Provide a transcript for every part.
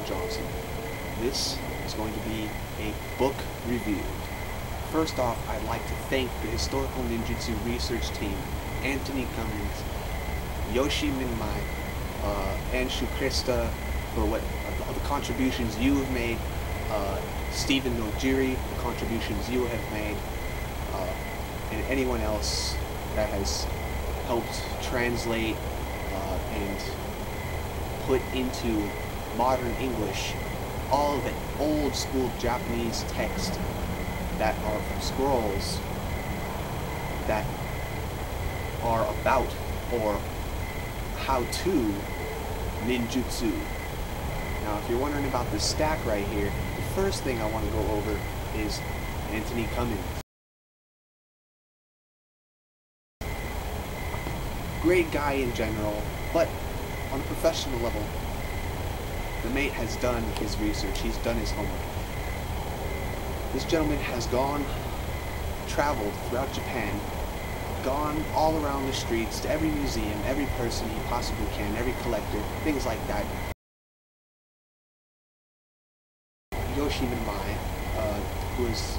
Johnson. This is going to be a book review. First off, I'd like to thank the Historical Ninjutsu research team, Anthony Cummins, Yoshi Minmai, and Shukrista for the contributions you have made, Stephen Nojiri, the contributions you have made, and anyone else that has helped translate and put into modern English all of the old school Japanese text that are from scrolls that are about or how to ninjutsu. Now, if you're wondering about this stack right here, the first thing I want to go over is Anthony Cummins. Great guy in general, but on a professional level, the mate has done his research, he's done his homework. This gentleman has traveled throughout Japan, gone all around the streets, to every museum, every person he possibly can, every collector, things like that. Yoshi Minmai, who is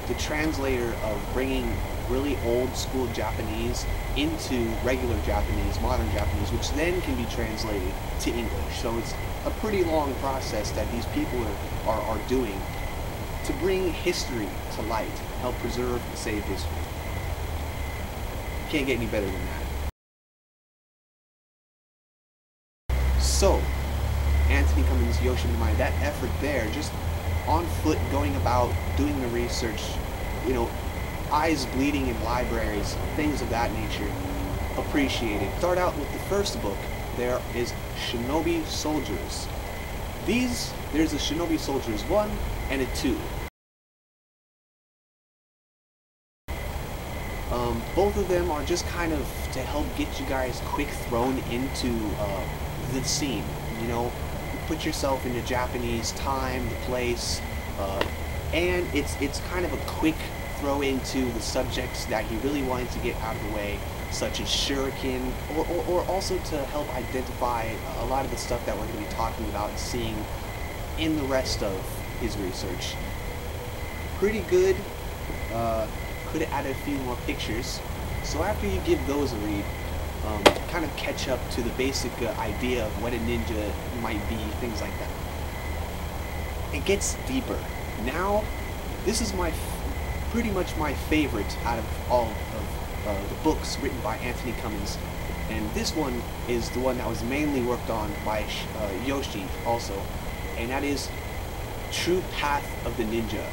the translator of bringing really old school Japanese into regular Japanese, modern Japanese, which then can be translated to English. So it's a pretty long process that these people are doing to bring history to light, help preserve and save history. Can't get any better than that. So, Anthony Cummins, Yoshi Minmai, that effort there, just on foot, going about, doing the research, you know, eyes bleeding in libraries, things of that nature, appreciated. Start out with the first book. There is Shinobi Soldiers. There's a Shinobi Soldiers 1 and a 2. Both of them are just kind of to help get you guys quick thrown into the scene. You know, put yourself into Japanese time, the place, and it's kind of a quick throw into the subjects that he really wanted to get out of the way, such as shuriken, or also to help identify a lot of the stuff that we're going to be talking about and seeing in the rest of his research. Pretty good. Could have added a few more pictures. So after you give those a read, kind of catch up to the basic idea of what a ninja might be, things like that. It gets deeper. Now, this is pretty much my favorite out of all of the books written by Anthony Cummins. And this one is the one that was mainly worked on by Yoshi also. And that is True Path of the Ninja.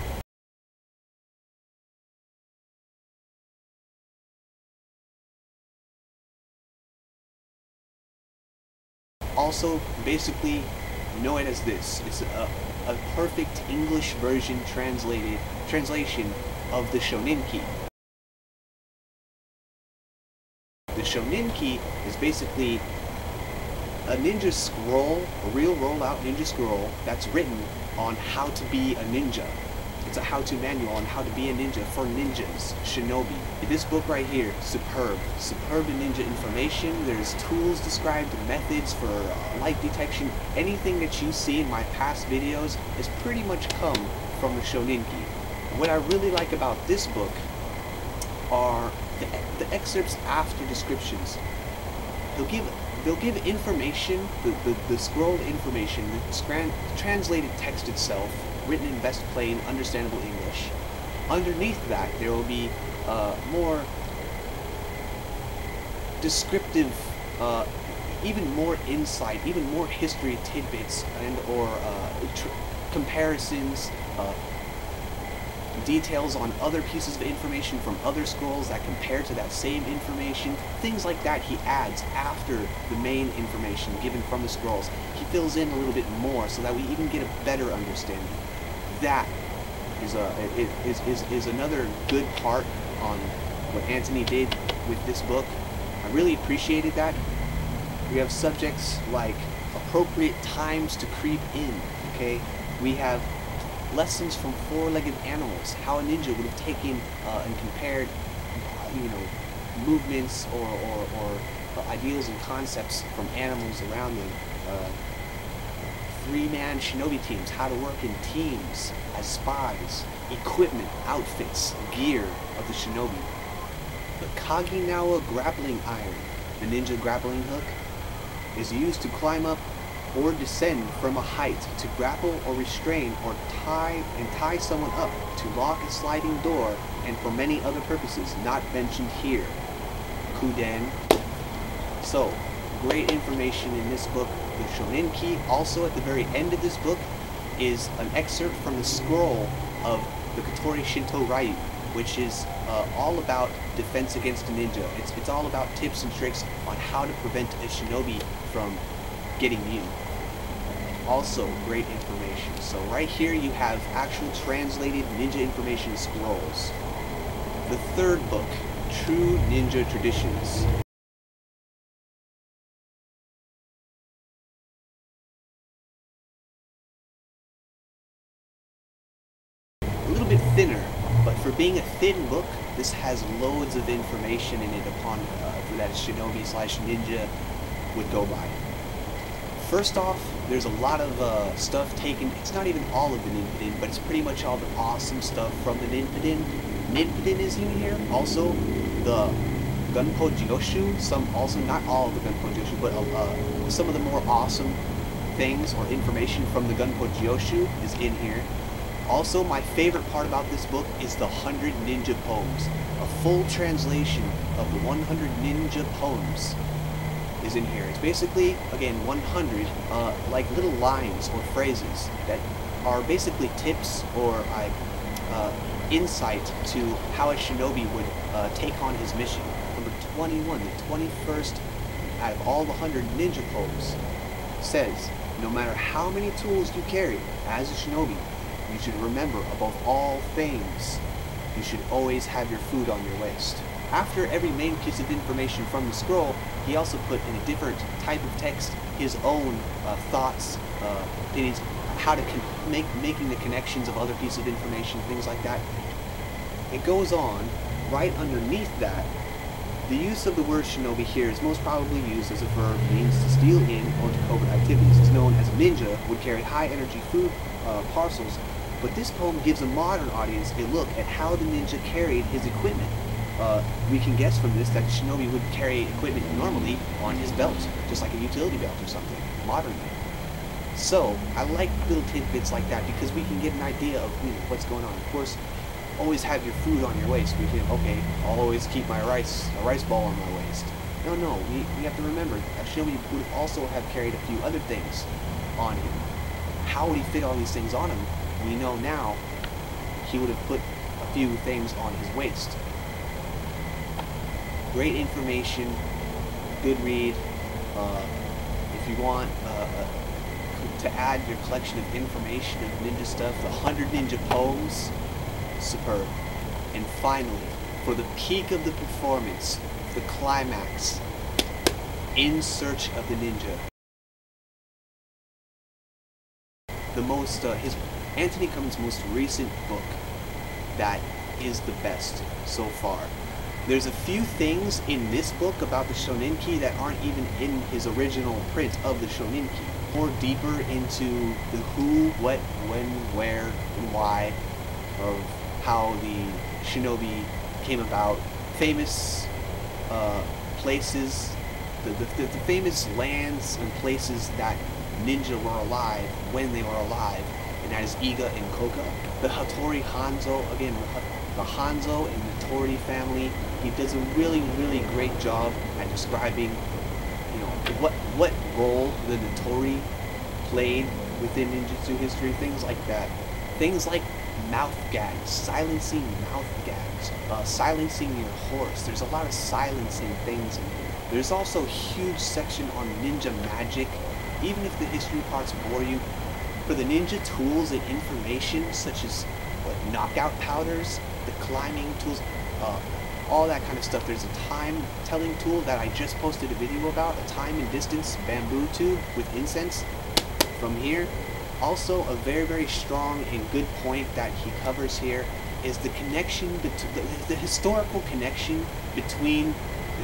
Also, basically, know it as this. It's a perfect English version translation of the Shonin-ki. The Shonin-ki is basically a ninja scroll, a real rollout ninja scroll that's written on how to be a ninja. It's a how-to manual on how to be a ninja for ninjas, shinobi. This book right here, superb. Superb ninja information. There's tools described, methods for light detection. Anything that you see in my past videos has pretty much come from the Shonin-ki. What I really like about this book are the excerpts after descriptions. They'll give information, the scrolled information, the translated text itself, written in best plain, understandable English. Underneath that, there will be more descriptive, even more insight, even more history tidbits, and or comparisons, details on other pieces of information from other scrolls that compare to that same information. Things like that he adds after the main information given from the scrolls. He fills in a little bit more so that we even get a better understanding. That is another good part on what Anthony did with this book. I really appreciated that. We have subjects like appropriate times to creep in, okay? We have lessons from four-legged animals, how a ninja would have taken and compared, you know, movements or ideas and concepts from animals around them. 3-man shinobi teams, how to work in teams as spies, equipment, outfits, gear of the shinobi. The Kaginawa grappling iron, the ninja grappling hook, is used to climb up or descend from a height to grapple or restrain or tie someone up, to lock a sliding door, and for many other purposes not mentioned here. Kuden. So, great information in this book. The Shoninki, also at the very end of this book, is an excerpt from the scroll of the Kotori Shinto Ryu, which is all about defense against a ninja. It's all about tips and tricks on how to prevent a shinobi from getting you. Also, great information. So right here you have actual translated ninja information scrolls. The third book, True Ninja Traditions. A little bit thinner, but for being a thin book, this has loads of information in it upon for that shinobi slash ninja would go by. First off, there's a lot of stuff taken. It's not even all of the Ninpiden, but it's pretty much all the awesome stuff from the Ninpiden. Ninpiden is in here. Also, the Gunpo Jyoshu. Also not all of the Gunpo Jyoshu, but some of the more awesome things or information from the Gunpo Jyoshu is in here. Also, my favorite part about this book is the 100 Ninja Poems. A full translation of the 100 Ninja Poems is in here. It's basically, again, 100 like little lines or phrases that are basically tips or insight to how a shinobi would take on his mission. Number 21, the 21st out of all the 100 ninja poems, says, no matter how many tools you carry as a shinobi, you should remember, above all things, you should always have your food on your waist. After every main piece of information from the scroll, he also put in a different type of text his own thoughts, opinions, how to making the connections of other pieces of information, things like that. It goes on, right underneath that, the use of the word shinobi here is most probably used as a verb, means to steal in or to covert activities. It's known as a ninja, would carry high energy food parcels, but this poem gives a modern audience a look at how the ninja carried his equipment. We can guess from this that shinobi would carry equipment normally on his belt, just like a utility belt or something, modernly. So, I like little tidbits like that because we can get an idea of what's going on. Of course, always have your food on your waist. We can, okay, I'll always keep a rice ball on my waist. No, we have to remember, a shinobi would also have carried a few other things on him. How would he fit all these things on him? We know now he would have put a few things on his waist. Great information, good read. If you want to add your collection of information of ninja stuff, the 100 Ninja Poems, superb. And finally, for the peak of the performance, the climax, In Search of the Ninja. The most, Anthony Cummins' most recent book that is the best so far. There's a few things in this book about the Shoninki that aren't even in his original print of the Shoninki. More deeper into the who, what, when, where, and why of how the shinobi came about. Famous places, the famous lands and places that ninja were alive when they were alive, and that is Iga and Koka. The Hattori Hanzo, again, the Hanzo and the Tori family. He does a really, really great job at describing, what role the Notori played within ninjutsu history, things like that. Things like mouth gags, silencing mouth gags, silencing your horse. There's a lot of silencing things in here. There's also a huge section on ninja magic, even if the history parts bore you. For the ninja tools and information, such as knockout powders, the climbing tools, all that kind of stuff. There's a time-telling tool that I just posted a video about, a time and distance bamboo tube with incense from here. Also, a very, very strong and good point that he covers here is the connection, the historical connection between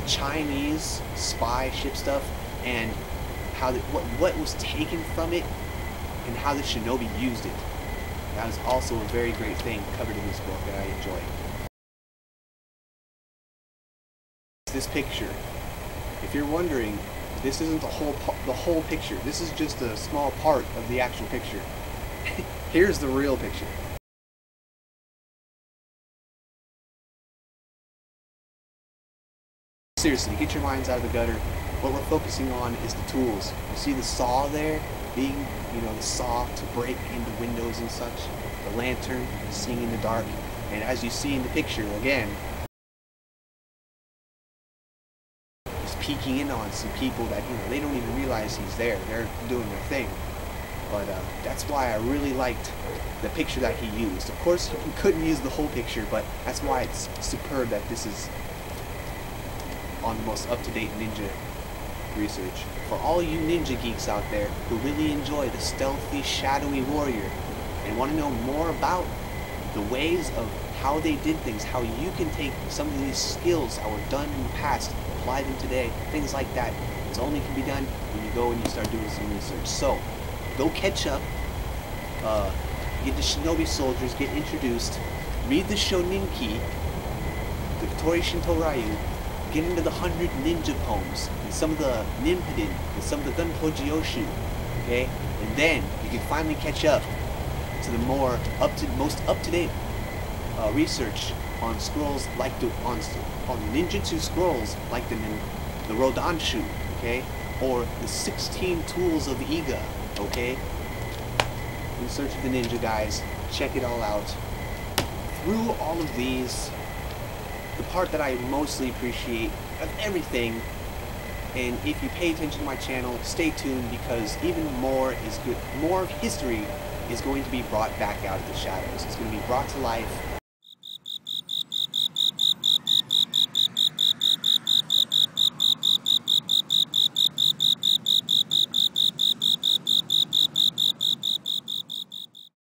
the Chinese spy ship stuff and how what was taken from it and how the shinobi used it. That was also a very great thing covered in this book that I enjoy. This picture. If you're wondering, this isn't the whole picture. This is just a small part of the actual picture. Here's the real picture. Seriously, get your minds out of the gutter. What we're focusing on is the tools. You see the saw there? Being, the saw to break into windows and such. The lantern, seeing in the dark. And as you see in the picture, again, he's peeking in on some people that, they don't even realize he's there. They're doing their thing. But that's why I really liked the picture that he used. Of course, you couldn't use the whole picture, but that's why it's superb that this is on the most up-to-date ninja research. For all you ninja geeks out there who really enjoy the stealthy, shadowy warrior and want to know more about the ways of how they did things, how you can take some of these skills that were done in the past, apply them today, things like that, it only can be done when you go and you start doing some research. So, go catch up, get the shinobi soldiers, get introduced, read the Shoninki, the Tori Shinto Ryu, get into the 100 ninja poems, and some of the Ninpiden, and some of the Gunpo Jyoshu, okay? And then you can finally catch up to the most up-to-date research on scrolls like on ninjutsu scrolls like the Rodanshu, okay? Or the 16 tools of Iga, okay? In Search of the Ninja, guys. Check it all out. Through all of these, the part that I mostly appreciate of everything, and if you pay attention to my channel, stay tuned, because even more is good. More of history is going to be brought back out of the shadows. It's going to be brought to life.